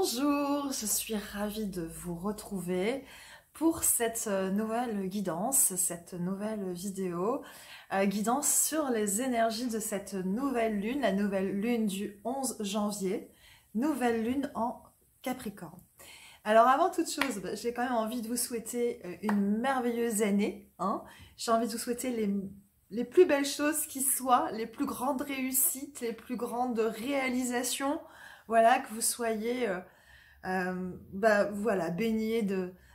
Bonjour, je suis ravie de vous retrouver pour cette nouvelle guidance, cette nouvelle vidéo, guidance sur les énergies de cette nouvelle lune, la nouvelle lune du 11 janvier, nouvelle lune en Capricorne. Alors avant toute chose, j'ai quand même envie de vous souhaiter une merveilleuse année. J'ai envie de vous souhaiter les plus belles choses qui soient, les plus grandes réussites, les plus grandes réalisations. Voilà, que vous soyez voilà, baignés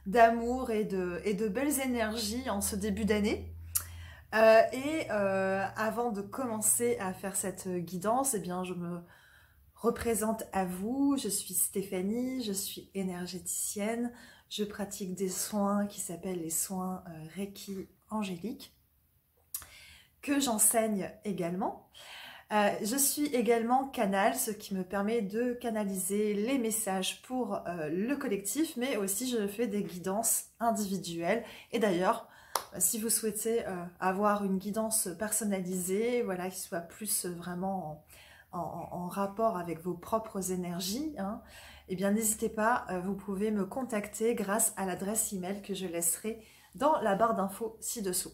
d'amour et de belles énergies en ce début d'année. Avant de commencer à faire cette guidance, eh bien, je me représente à vous. Je suis Stéphanie, je suis énergéticienne. Je pratique des soins qui s'appellent les soins Reiki angélique, que j'enseigne également. Je suis également canal, ce qui me permet de canaliser les messages pour le collectif, mais aussi je fais des guidances individuelles. Et d'ailleurs, si vous souhaitez avoir une guidance personnalisée, voilà, qui soit plus vraiment en rapport avec vos propres énergies, eh bien n'hésitez pas, vous pouvez me contacter grâce à l'adresse email que je laisserai dans la barre d'infos ci-dessous.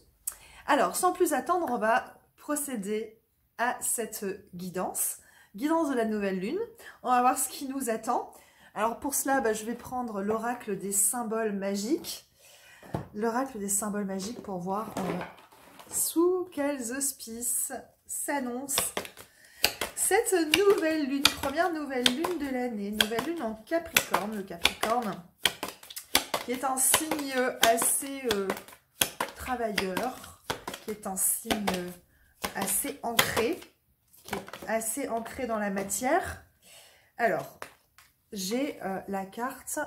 Alors, sans plus attendre, on va procéder à cette guidance de la nouvelle lune. On va voir ce qui nous attend. Alors pour cela, je vais prendre l'oracle des symboles magiques. L'oracle des symboles magiques pour voir sous quels auspices s'annonce cette nouvelle lune, première nouvelle lune de l'année, nouvelle lune en Capricorne. Le Capricorne qui est un signe assez travailleur, qui est un signe assez ancré, qui est assez ancré dans la matière. Alors, j'ai la carte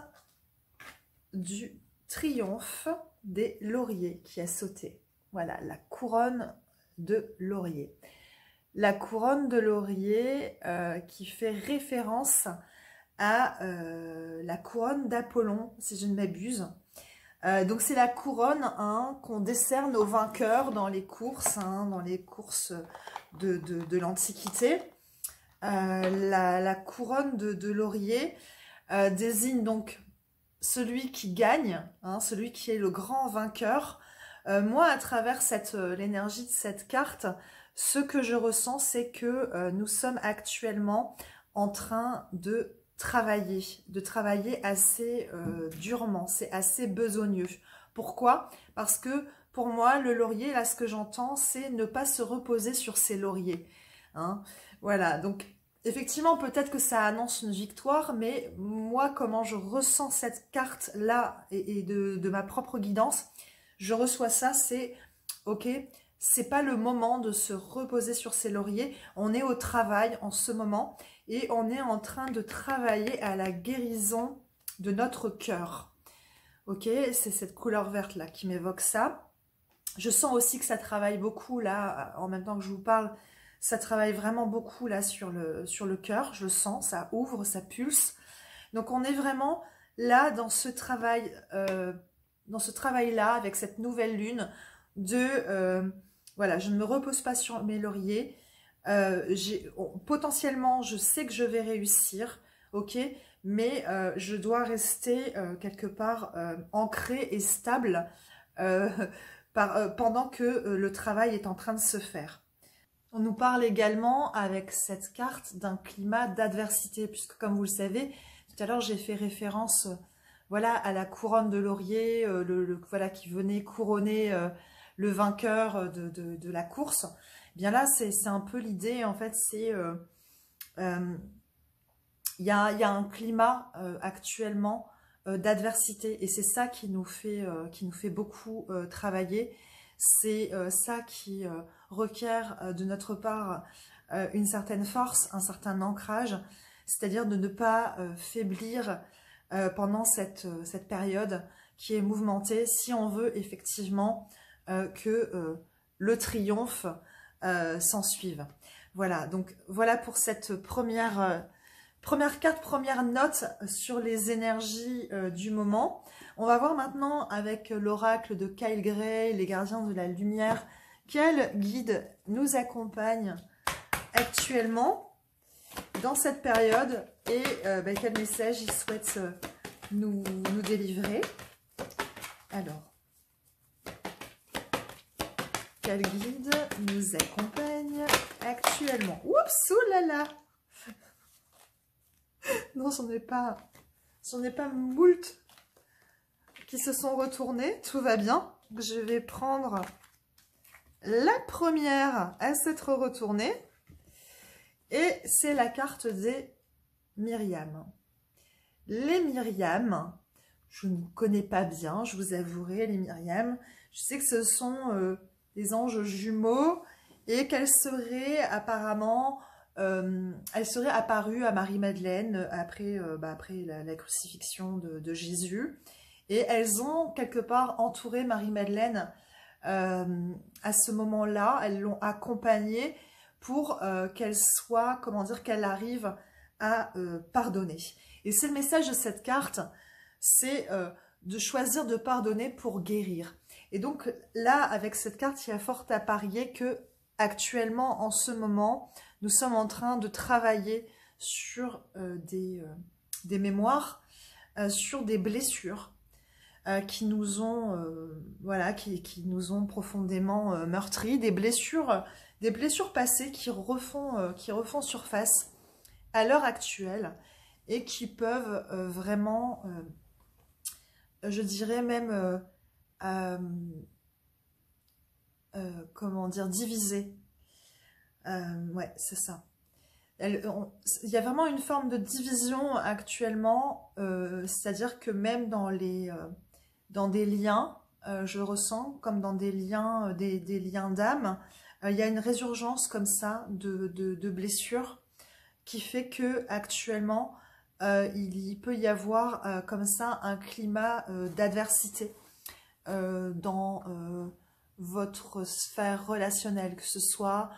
du triomphe des lauriers qui a sauté. Voilà, la couronne de laurier. La couronne de laurier qui fait référence à la couronne d'Apollon, si je ne m'abuse. Donc c'est la couronne qu'on décerne aux vainqueurs dans les courses, de l'Antiquité. La couronne de laurier désigne donc celui qui gagne, celui qui est le grand vainqueur. Moi, à travers l'énergie de cette carte, ce que je ressens, c'est que nous sommes actuellement en train de travailler assez durement, c'est assez besogneux. Pourquoi? Parce que pour moi, le laurier, là, ce que j'entends, c'est ne pas se reposer sur ses lauriers. Voilà, donc effectivement, peut-être que ça annonce une victoire, mais moi, comment je ressens cette carte-là et de ma propre guidance, je reçois ça, c'est ok, c'est pas le moment de se reposer sur ses lauriers, on est au travail en ce moment, et on est en train de travailler à la guérison de notre cœur. Ok, c'est cette couleur verte là qui m'évoque ça. Je sens aussi que ça travaille beaucoup là, en même temps que je vous parle, ça travaille vraiment beaucoup là sur le cœur. Je le sens, ça ouvre, ça pulse. Donc on est vraiment là dans ce travail, là avec cette nouvelle lune voilà, je ne me repose pas sur mes lauriers. Potentiellement, je sais que je vais réussir, ok, mais je dois rester quelque part ancré et stable pendant que le travail est en train de se faire. On nous parle également avec cette carte d'un climat d'adversité, puisque comme vous le savez, tout à l'heure j'ai fait référence voilà, à la couronne de laurier, voilà, qui venait couronner le vainqueur de la course. Bien là, c'est un peu l'idée, en fait, c'est il y a un climat actuellement d'adversité, et c'est ça qui nous fait beaucoup travailler. C'est ça qui requiert de notre part une certaine force, un certain ancrage, c'est-à-dire de ne pas faiblir pendant cette période qui est mouvementée, si on veut effectivement que le triomphe s'ensuive. Voilà, donc voilà pour cette première carte, première note sur les énergies du moment. On va voir maintenant avec l'oracle de Kyle Gray, les gardiens de la lumière, quel guide nous accompagne actuellement. dans cette période et quel message il souhaite nous délivrer. Alors, quel guide nous accompagne actuellement? Oups, oulala! Non, j'en ai pas moult qui se sont retournés. Tout va bien. Je vais prendre la première à s'être retournée. Et c'est la carte des Myriam. Les Myriam, je ne connais pas bien, je vous avouerai, les Myriam. Je sais que ce sont des anges jumeaux et qu'elles seraient apparemment, elles seraient apparues à Marie-Madeleine après, après la crucifixion de Jésus. Et elles ont quelque part entouré Marie-Madeleine à ce moment-là. Elles l'ont accompagnée pour qu'elle soit, comment dire, qu'elle arrive à pardonner. Et c'est le message de cette carte, c'est de choisir de pardonner pour guérir. Et donc là, avec cette carte, il y a fort à parier que actuellement, en ce moment, nous sommes en train de travailler sur des mémoires, sur des blessures qui nous ont, voilà, qui nous ont profondément meurtris, des blessures passées qui refont surface à l'heure actuelle et qui peuvent vraiment, je dirais même, comment dire, diviser. Ouais, c'est ça. Il y a vraiment une forme de division actuellement, c'est-à-dire que même dans des liens, je ressens comme dans des liens, des liens d'âme, il y a une résurgence comme ça de blessures qui fait que actuellement il peut y avoir comme ça un climat d'adversité dans votre sphère relationnelle, que ce soit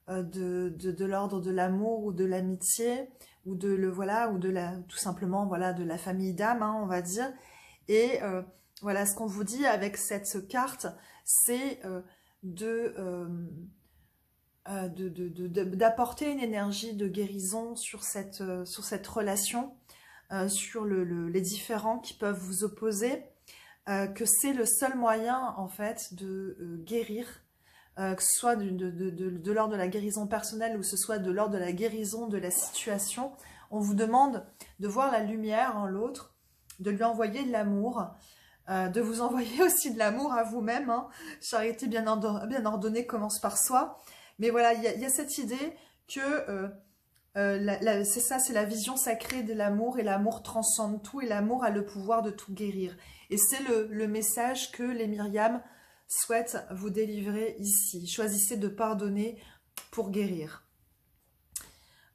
de l'ordre de l'amour ou de l'amitié ou tout simplement voilà de la famille d'âme, hein, on va dire. Et voilà, ce qu'on vous dit avec cette carte, c'est d'apporter une énergie de guérison sur cette relation, sur les différends qui peuvent vous opposer, que c'est le seul moyen en fait de guérir, que ce soit de l'ordre de la guérison personnelle ou que ce soit de l'ordre de la guérison de la situation. On vous demande de voir la lumière en l'autre, de lui envoyer de l'amour, de vous envoyer aussi de l'amour à vous-même, hein. Charité bien ordonnée commence par soi. Mais voilà, il y a cette idée que c'est ça, c'est la vision sacrée de l'amour, et l'amour transcende tout, et l'amour a le pouvoir de tout guérir. Et c'est le message que les Myriam souhaitent vous délivrer ici. Choisissez de pardonner pour guérir.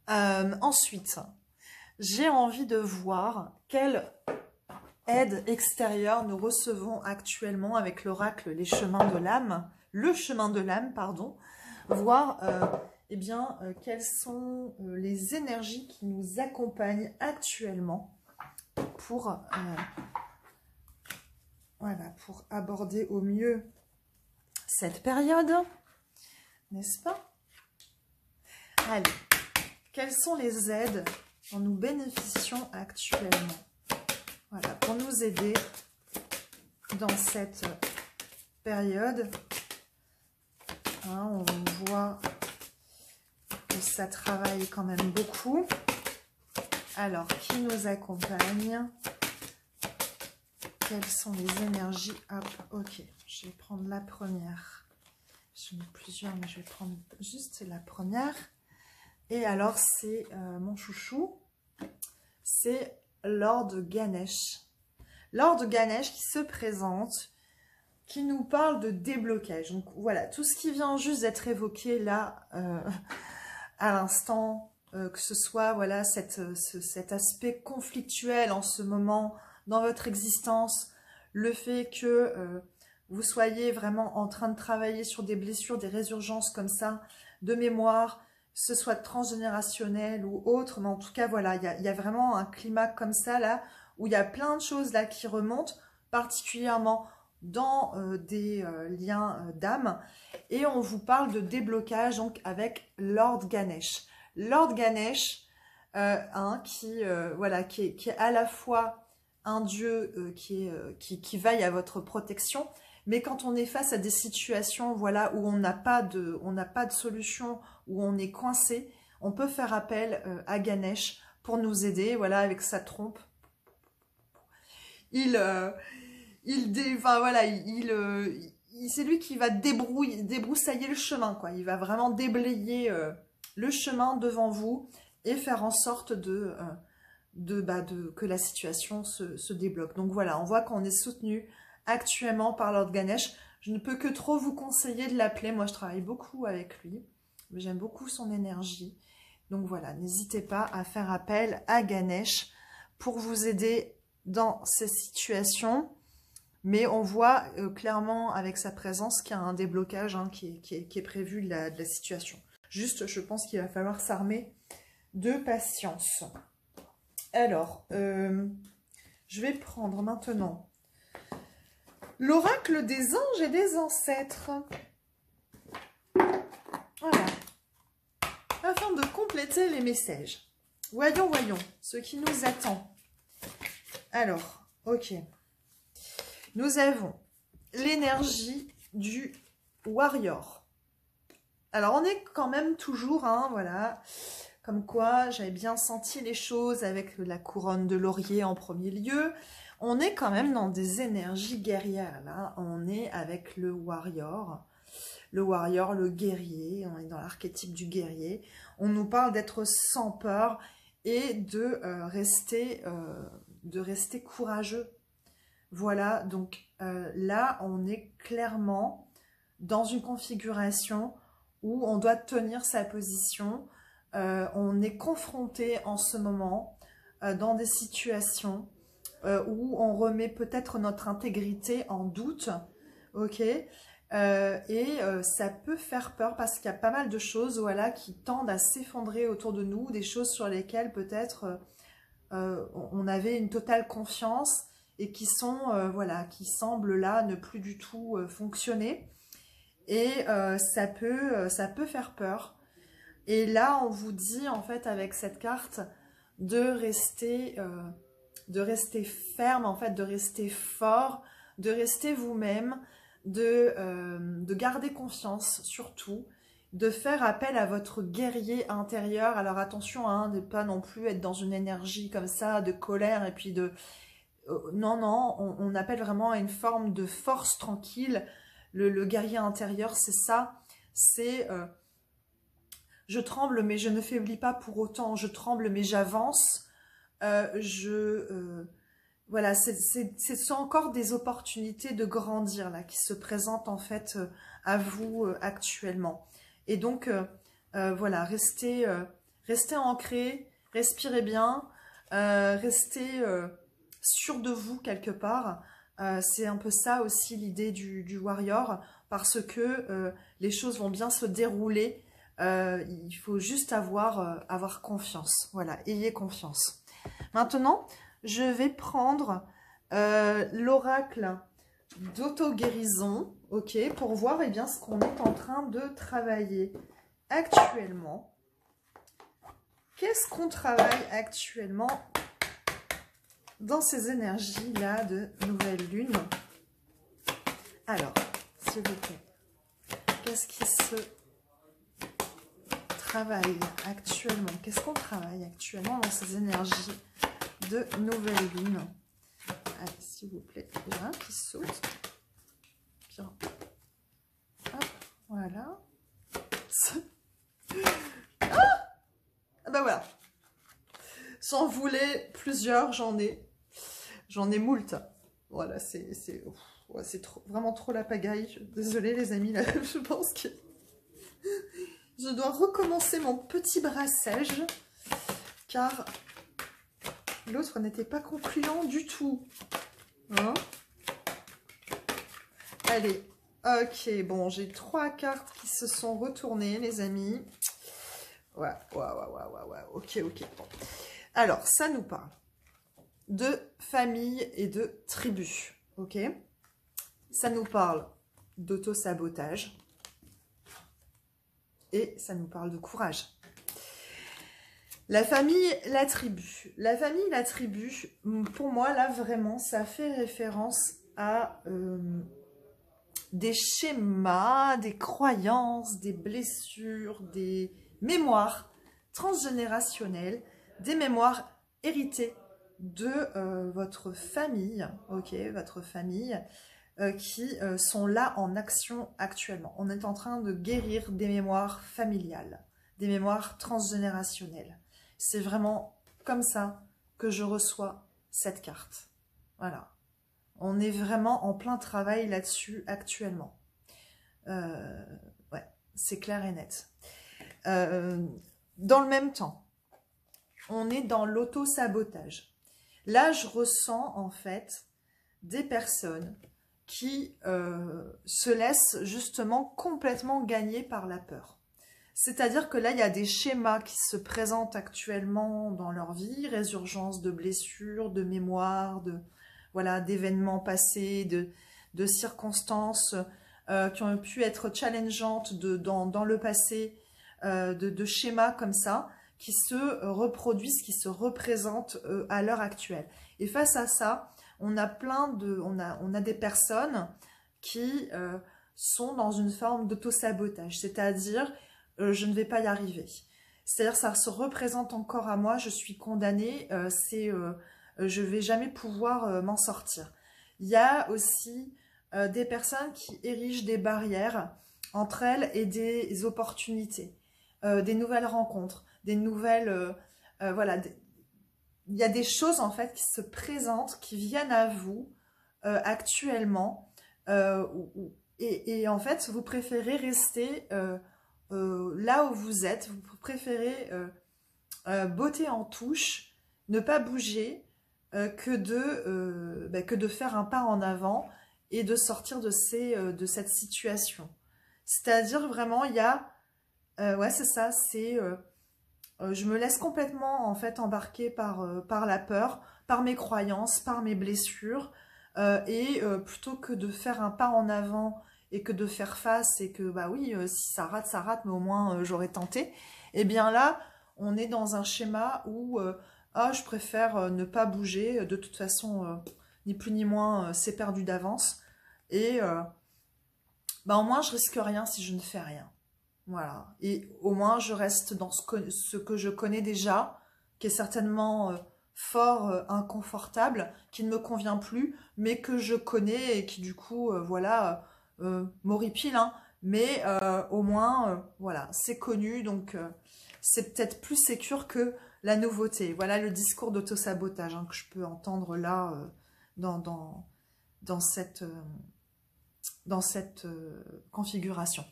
Ensuite, j'ai envie de voir quelle aide extérieure nous recevons actuellement avec l'oracle Les Chemins de l'âme, le chemin de l'âme, pardon, voir eh bien, quelles sont les énergies qui nous accompagnent actuellement pour, voilà, pour aborder au mieux cette période, n'est-ce pas? Allez, quelles sont les aides dont nous bénéficions actuellement? Voilà, pour nous aider dans cette période. Hein, on voit que ça travaille quand même beaucoup. Alors, qui nous accompagne? Quelles sont les énergies? Hop, ok, je vais prendre la première. J'en ai plusieurs, mais je vais prendre juste la première. Et alors, c'est mon chouchou. C'est Lord Ganesh. Lord Ganesh qui se présente, qui nous parle de déblocage. Donc voilà, tout ce qui vient juste d'être évoqué là, à l'instant, que ce soit voilà cet aspect conflictuel en ce moment dans votre existence, le fait que vous soyez vraiment en train de travailler sur des blessures, des résurgences comme ça, de mémoire, que ce soit transgénérationnel ou autre, mais en tout cas voilà, il y a vraiment un climat comme ça là, où il y a plein de choses là qui remontent, particulièrement dans des liens d'âme, et on vous parle de déblocage donc avec Lord Ganesh. Lord Ganesh, voilà, qui est à la fois un dieu qui veille à votre protection, mais quand on est face à des situations, voilà, où on n'a pas de solution, où on est coincé, on peut faire appel à Ganesh pour nous aider, voilà, avec sa trompe. Enfin, voilà, c'est lui qui va débroussailler le chemin, quoi. Il va vraiment déblayer le chemin devant vous et faire en sorte que la situation se débloque. Donc voilà, on voit qu'on est soutenu actuellement par Lord Ganesh. Je ne peux que trop vous conseiller de l'appeler. Moi, je travaille beaucoup avec lui. J'aime beaucoup son énergie. Donc voilà, n'hésitez pas à faire appel à Ganesh pour vous aider dans ces situations. Mais on voit clairement avec sa présence qu'il y a un déblocage qui est prévu de la situation. Juste, je pense qu'il va falloir s'armer de patience. Alors, je vais prendre maintenant l'oracle des anges et des ancêtres. Voilà. Afin de compléter les messages. Voyons ce qui nous attend. Alors, ok. Nous avons l'énergie du warrior. Alors, on est quand même toujours, voilà, comme quoi j'avais bien senti les choses avec la couronne de laurier en premier lieu. On est quand même dans des énergies guerrières, là. On est avec le warrior, le guerrier. On est dans l'archétype du guerrier. On nous parle d'être sans peur et de rester courageux. Voilà, donc là, on est clairement dans une configuration où on doit tenir sa position. On est confronté en ce moment dans des situations où on remet peut-être notre intégrité en doute, ok, ça peut faire peur parce qu'il y a pas mal de choses, voilà, qui tendent à s'effondrer autour de nous, des choses sur lesquelles peut-être on avait une totale confiance et qui sont, voilà, qui semblent là ne plus du tout fonctionner. Et ça peut faire peur. Et là, on vous dit, en fait, avec cette carte, de rester ferme, en fait, de rester fort, de rester vous-même, de garder confiance, surtout, de faire appel à votre guerrier intérieur. Alors attention, hein, de ne pas non plus être dans une énergie comme ça, de colère, et puis de... non, on appelle vraiment à une forme de force tranquille. Le guerrier intérieur, c'est ça, c'est je tremble mais je ne faiblis pas pour autant, je tremble mais j'avance, voilà, c'est encore des opportunités de grandir là qui se présentent en fait à vous actuellement. Et donc voilà, restez ancrés, respirez bien, restez sûr de vous quelque part. C'est un peu ça aussi l'idée du warrior, parce que les choses vont bien se dérouler. Il faut juste avoir confiance. Voilà, ayez confiance. Maintenant, je vais prendre l'oracle d'auto-guérison, ok, pour voir eh bien, ce qu'on est en train de travailler actuellement. Qu'est-ce qu'on travaille actuellement dans ces énergies-là de nouvelle lune? Alors, s'il vous plaît, qu'est-ce qui se travaille actuellement? Qu'est-ce qu'on travaille actuellement dans ces énergies de nouvelle lune? Allez, s'il vous plaît, il y en a un qui saute. Bien. Hop, voilà. Ah ben voilà. J'en voulais plusieurs, j'en ai moult. Voilà, c'est vraiment trop la pagaille. Désolée les amis, là, je pense que je dois recommencer mon petit brassage, car l'autre n'était pas concluant du tout. Hein? Allez, ok, bon, j'ai 3 cartes qui se sont retournées, les amis. Ouais, ok. Bon. Alors, ça nous parle de famille et de tribu, ok? Ça nous parle d'auto-sabotage et ça nous parle de courage. La famille, la tribu. La famille, la tribu, pour moi, là, vraiment, ça fait référence à des schémas, des croyances, des blessures, des mémoires transgénérationnelles, des mémoires héritées de votre famille, ok, votre famille, qui sont là en action actuellement. On est en train de guérir des mémoires familiales, des mémoires transgénérationnelles. C'est vraiment comme ça que je reçois cette carte. Voilà. On est vraiment en plein travail là-dessus actuellement. Ouais, c'est clair et net. Dans le même temps, on est dans l'auto-sabotage. Là, je ressens en fait des personnes qui se laissent justement complètement gagner par la peur. C'est-à-dire que là, il y a des schémas qui se présentent actuellement dans leur vie, résurgence de blessures, de mémoires, voilà, d'événements passés, de circonstances qui ont pu être challengeantes dans le passé, de schémas comme ça, qui se reproduisent, qui se représentent à l'heure actuelle. Et face à ça, on a des personnes qui sont dans une forme d'auto-sabotage, c'est-à-dire je ne vais pas y arriver. C'est-à-dire ça se représente encore à moi, je suis condamnée, je ne vais jamais pouvoir m'en sortir. Il y a aussi des personnes qui érigent des barrières entre elles et des opportunités, des nouvelles rencontres, des nouvelles... voilà, il y a des choses en fait qui se présentent, qui viennent à vous actuellement, et en fait vous préférez rester là où vous êtes, vous préférez botter en touche, ne pas bouger, que de faire un pas en avant et de sortir de cette situation. C'est-à-dire vraiment, il y a... ouais, c'est ça, c'est... je me laisse complètement en fait embarquer par la peur, par mes croyances, par mes blessures, et plutôt que de faire un pas en avant et que de faire face et que bah oui, si ça rate, mais au moins j'aurais tenté. Et bien là, on est dans un schéma où ah, je préfère ne pas bouger, de toute façon, ni plus ni moins, c'est perdu d'avance. Et bah, au moins je risque rien si je ne fais rien. Voilà. Et au moins, je reste dans ce que je connais déjà, qui est certainement fort inconfortable, qui ne me convient plus, mais que je connais et qui, du coup, voilà, m'horripile, hein. Mais au moins, voilà, c'est connu, donc c'est peut-être plus sécure que la nouveauté. Voilà le discours d'auto-sabotage hein, que je peux entendre là, dans cette configuration.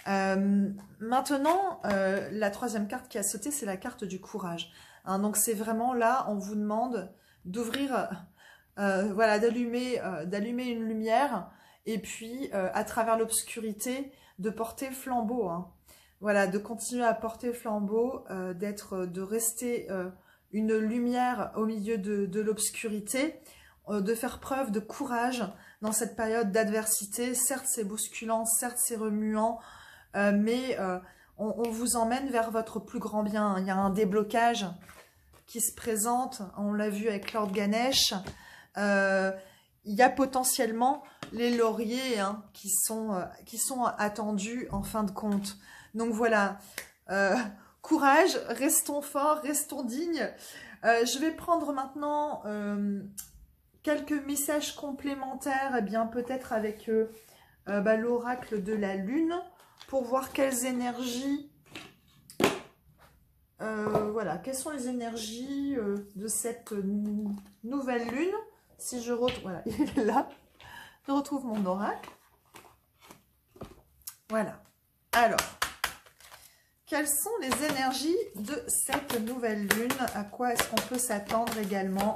Maintenant, la troisième carte qui a sauté, c'est la carte du courage. Hein, donc c'est vraiment là, on vous demande d'ouvrir, voilà, d'allumer une lumière et puis à travers l'obscurité, de porter le flambeau. Hein. Voilà, de continuer à porter le flambeau, de rester une lumière au milieu de l'obscurité, de faire preuve de courage dans cette période d'adversité. Certes, c'est bousculant, certes, c'est remuant, mais on vous emmène vers votre plus grand bien. Il y a un déblocage qui se présente, on l'a vu avec Lord Ganesh. Il y a potentiellement les lauriers hein, qui sont attendus en fin de compte. Donc voilà, courage, restons forts, restons dignes. Je vais prendre maintenant quelques messages complémentaires, et bien peut-être avec l'oracle de la lune, pour voir quelles énergies, voilà, quelles sont les énergies de cette nouvelle lune. Si je retrouve, voilà, il est là, je retrouve mon oracle. Voilà. Alors, quelles sont les énergies de cette nouvelle lune? À quoi est-ce qu'on peut s'attendre également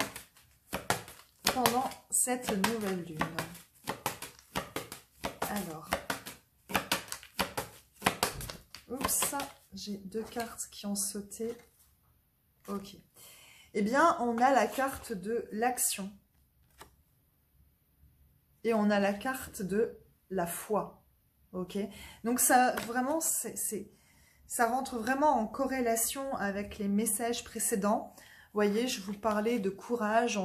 pendant cette nouvelle lune? Alors, oups, j'ai deux cartes qui ont sauté. Ok. Eh bien, on a la carte de l'action. Et on a la carte de la foi. Ok. Donc, ça, vraiment, c'est ça rentre vraiment en corrélation avec les messages précédents. Vous voyez, je vous parlais de courage,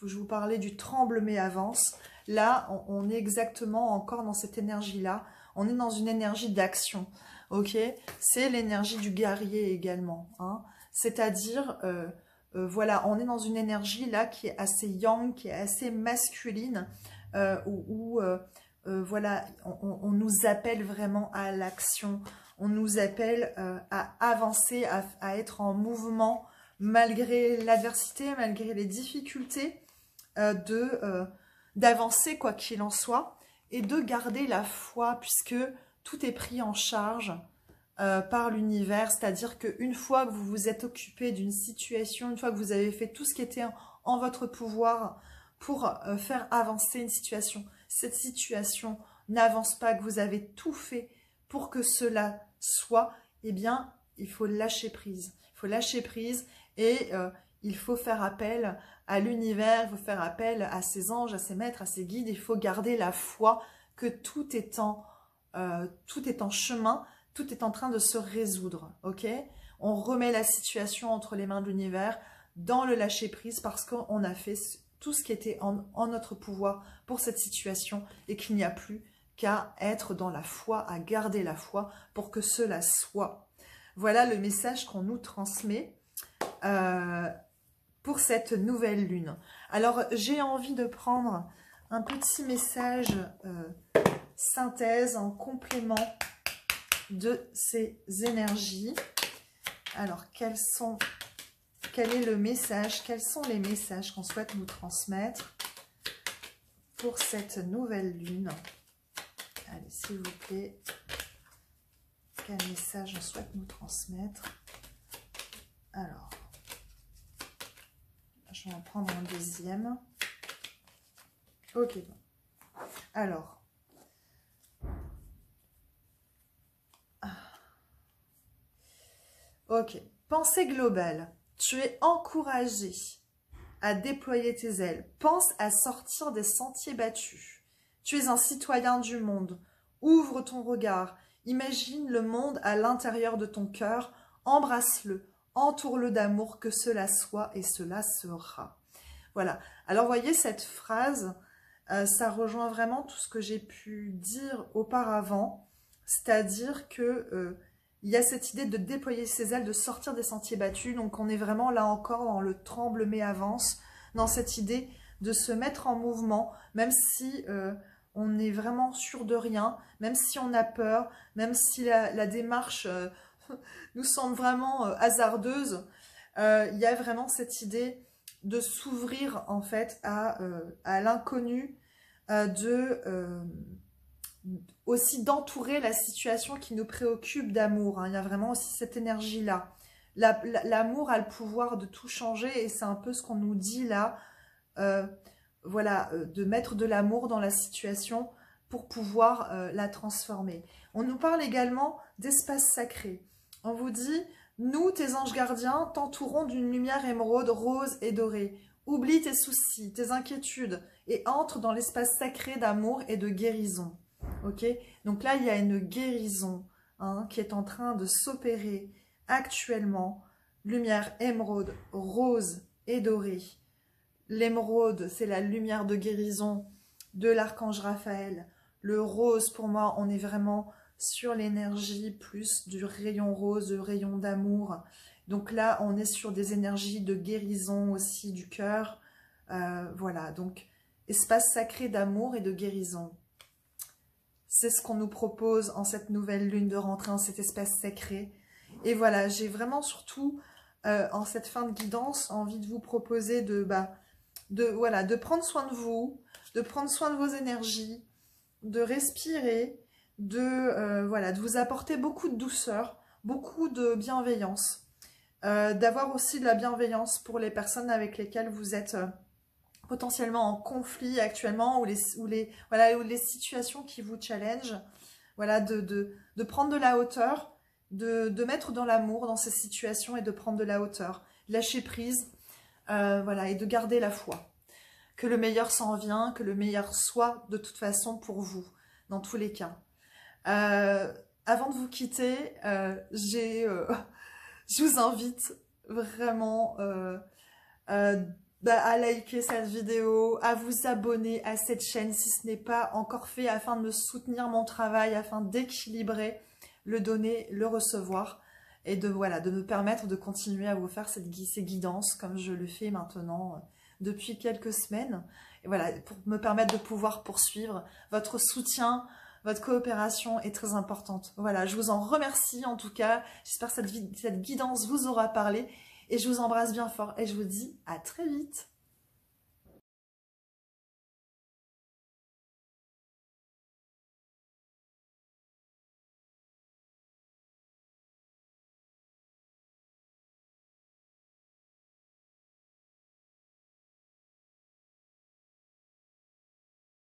je vous parlais du tremble mais avance. Là, on est exactement encore dans cette énergie-là. On est dans une énergie d'action, ok? C'est l'énergie du guerrier également, hein? C'est-à-dire, voilà, on est dans une énergie là qui est assez yang, qui est assez masculine, où voilà, on nous appelle vraiment à l'action. On nous appelle à avancer, à être en mouvement, malgré l'adversité, malgré les difficultés, d'avancer quoi qu'il en soit, et de garder la foi, puisque tout est pris en charge par l'univers. C'est-à-dire qu'une fois que vous vous êtes occupé d'une situation, une fois que vous avez fait tout ce qui était en votre pouvoir pour faire avancer une situation, cette situation n'avance pas, que vous avez tout fait pour que cela soit, eh bien, il faut lâcher prise. Il faut lâcher prise et il faut faire appel à l'univers, il faut faire appel à ses anges, à ses maîtres, à ses guides. Il faut garder la foi que tout est en chemin, tout est en train de se résoudre, ok? On remet la situation entre les mains de l'univers dans le lâcher prise parce qu'on a fait tout ce qui était en notre pouvoir pour cette situation et qu'il n'y a plus qu'à être dans la foi, à garder la foi pour que cela soit. Voilà le message qu'on nous transmet pour cette nouvelle lune. Alors, j'ai envie de prendre un petit message synthèse en complément de ces énergies. Alors, quel est le message? Quels sont les messages qu'on souhaite nous transmettre pour cette nouvelle lune? Allez, s'il vous plaît, quel message on souhaite nous transmettre? Alors, je vais en prendre un deuxième. Ok. Alors, ok. Pensée globale. Tu es encouragé à déployer tes ailes. Pense à sortir des sentiers battus. Tu es un citoyen du monde. Ouvre ton regard. Imagine le monde à l'intérieur de ton cœur. Embrasse-le. Entoure-le d'amour, que cela soit et cela sera. Voilà. Alors, voyez, cette phrase, ça rejoint vraiment tout ce que j'ai pu dire auparavant. C'est-à-dire que il y a cette idée de déployer ses ailes, de sortir des sentiers battus. Donc, on est vraiment là encore dans le tremble mais avance, dans cette idée de se mettre en mouvement, même si on est vraiment sûr de rien, même si on a peur, même si la démarche nous semble vraiment hasardeuse. Il y a vraiment cette idée de s'ouvrir en fait à l'inconnu, aussi d'entourer la situation qui nous préoccupe d'amour, hein. Il y a vraiment aussi cette énergie-là. L'amour a le pouvoir de tout changer et c'est un peu ce qu'on nous dit là. Voilà, de mettre de l'amour dans la situation pour pouvoir la transformer. On nous parle également d'espace sacré. On vous dit, nous, tes anges gardiens, t'entourons d'une lumière émeraude, rose et dorée. Oublie tes soucis, tes inquiétudes et entre dans l'espace sacré d'amour et de guérison. Ok? Donc là, il y a une guérison qui est en train de s'opérer actuellement. Lumière émeraude, rose et dorée. L'émeraude, c'est la lumière de guérison de l'archange Raphaël. Le rose, pour moi, on est vraiment sur l'énergie plus du rayon rose, du rayon d'amour. Donc là, on est sur des énergies de guérison aussi du cœur. Voilà, donc espace sacré d'amour et de guérison. C'est ce qu'on nous propose en cette nouvelle lune, de rentrer en cet espace sacré. Et voilà, j'ai vraiment surtout, en cette fin de guidance, envie de vous proposer de prendre soin de vous, de prendre soin de vos énergies, de respirer, de vous apporter beaucoup de douceur, beaucoup de bienveillance, d'avoir aussi de la bienveillance pour les personnes avec lesquelles vous êtes potentiellement en conflit actuellement, ou les situations qui vous challengent, voilà, de prendre de la hauteur, de mettre dans l'amour dans ces situations et de prendre de la hauteur, lâcher prise, voilà, et de garder la foi. Que le meilleur s'en vient, que le meilleur soit de toute façon pour vous, dans tous les cas. avant de vous quitter, je vous invite vraiment à liker cette vidéo, à vous abonner à cette chaîne si ce n'est pas encore fait, afin de me soutenir mon travail, afin d'équilibrer le donner, le recevoir, et de me permettre de continuer à vous faire ces guidances comme je le fais maintenant depuis quelques semaines. Et voilà, pour me permettre de pouvoir poursuivre. Votre soutien, votre coopération est très importante. Voilà, je vous en remercie en tout cas. J'espère que cette guidance vous aura parlé. Et je vous embrasse bien fort et je vous dis à très vite.